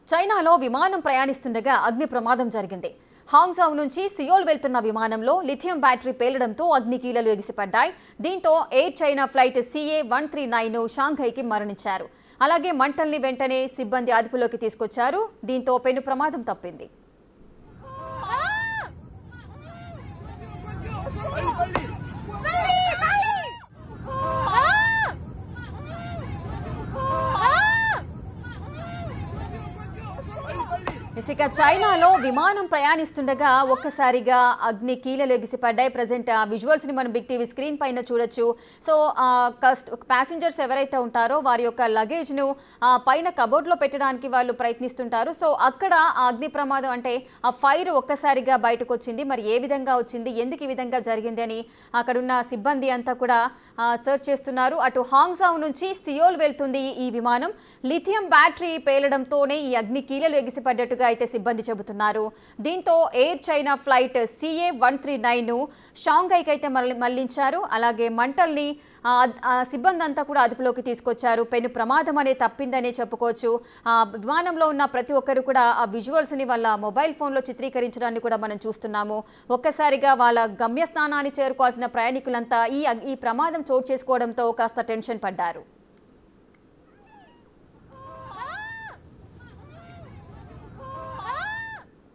చైనాలో విమానం ప్రయాణిస్తుండగా అగ్ని ప్రమాదం జరిగింది. హాంగ్‌జౌ నుంచి సియోల్ వెళ్తున్న విమానంలో లిథియం బ్యాటరీ పేలడంతో అగ్నికీలలు ఎగిసిపడ్డాయి. దీంతో ఎయిర్ చైనా ఫ్లైట్ CA139 షాంఘైకి మరణించారు. అలాగే మంటల్ని వెంటనే సిబ్బంది అదుపులోకి తీసుకొచ్చారు. దీంతో పెను ప్రమాదం తప్పింది. ఇక చైనాలో విమానం ప్రయాణిస్తుండగా ఒక్కసారిగా అగ్ని కీలలు ఎగిసిపడ్డాయి. ప్రెజెంట్ ఆ విజువల్స్ ని మనం బిగ్ టీవీ స్క్రీన్ పైన చూడొచ్చు. సో ప్యాసింజర్స్ ఎవరైతే ఉంటారో వారి యొక్క లగేజ్ ను పైన కబోర్డ్ లో పెట్టడానికి వాళ్ళు ప్రయత్నిస్తుంటారు. సో అక్కడ ఆ అగ్ని ప్రమాదం అంటే ఆ ఫైర్ ఒక్కసారిగా బయటకు వచ్చింది. మరి ఏ విధంగా వచ్చింది, ఎందుకు ఈ విధంగా జరిగింది అని అక్కడున్న సిబ్బంది అంతా కూడా సర్చ్ చేస్తున్నారు. అటు హాంగ్‌జౌ నుంచి సియోల్ వెళ్తుంది ఈ విమానం. లిథియం బ్యాటరీ పేలడంతోనే ఈ అగ్ని కీలలు ఎగిసిపడ్డట్టుగా అయితే సిబ్బంది చెబుతున్నారు. దీంతో ఎయిర్ చైనా ఫ్లైట్ CA139 షాంఘైకి అయితే మళ్లించారు. అలాగే మంటల్ని సిబ్బంది అంతా కూడా అదుపులోకి తీసుకొచ్చారు. పెను ప్రమాదం అనే తప్పిందనే చెప్పుకోవచ్చు. విమానంలో ఉన్న ప్రతి ఒక్కరు కూడా ఆ విజువల్స్ ని వాళ్ళ మొబైల్ ఫోన్లో చిత్రీకరించడాన్ని కూడా మనం చూస్తున్నాము. ఒక్కసారిగా వాళ్ళ గమ్యస్థానాన్ని చేరుకోవాల్సిన ప్రయాణికులంతా ఈ ప్రమాదం చోటు చేసుకోవడంతో కాస్త టెన్షన్ పడ్డారు.